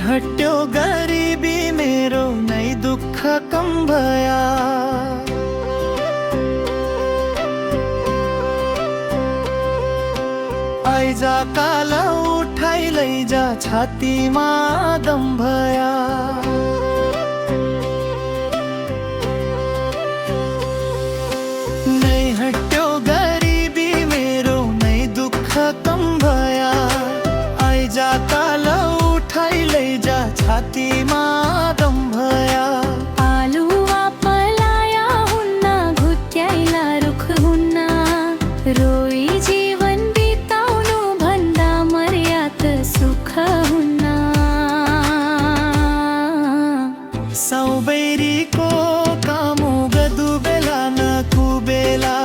हट्यो गरीबी मेरो नै दुःख कम भया। आइजा काल उठाइ लैजा छातीमा दम भया। नै हट्यो गरीबी मेरो नै दुःख कम भया। आइजा काल उठाइ लैजा छातीमा दम भया। आलुवा पलाया हुन्न घुट्याइला रुख हुन्न, रोई जीवन बिताउनु भन्दा मर्यात सुख हुन्न। साउबेरीको कामु गदु बेला नकु बेला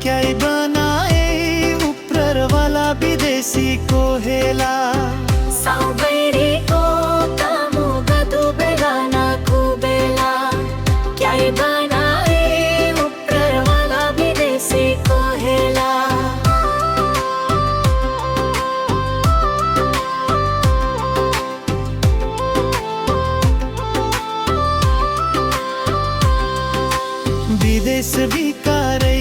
क्याइ बनाए उप्ररवाला विदेशीको हेला। साउबेरीको कामु गदु बेला नकु बेला क्याइ बनाए उप्ररवाला विदेशीको हेला। विदेश बिकारै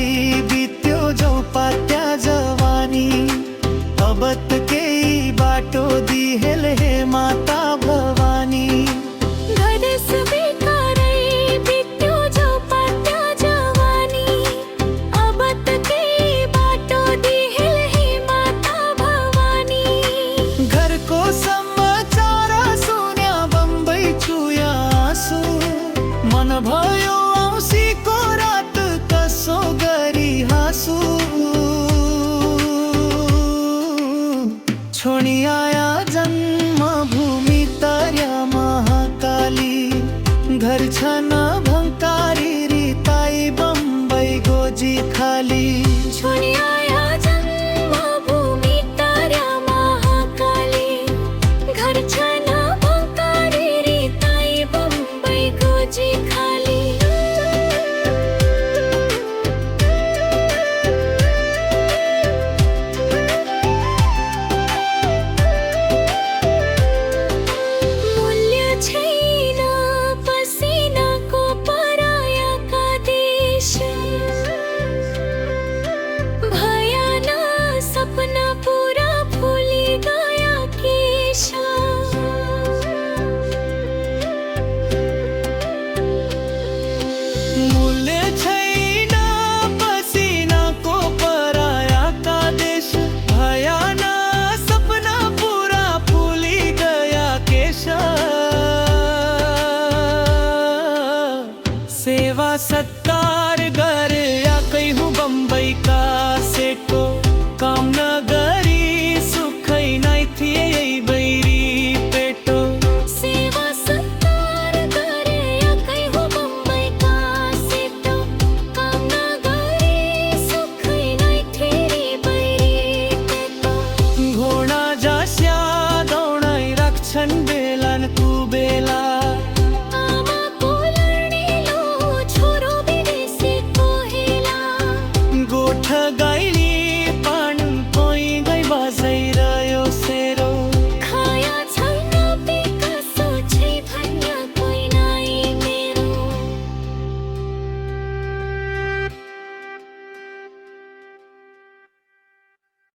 बित्यो झौपात्या जवानी। अब त केही बाटो दिहेल हे माता भवानी। विदेश बिकारै बित्यो झौपात्या जवानी। अब त केही बाटो दिहेल हे माता भवानी। घरको समाचार सुन्या बम्बई चुया आँसु। मन भयो औँसीको रात कसो गरी हाँसु। छोडी आया जन्मभूमि तर्या महाकाली। घर छ न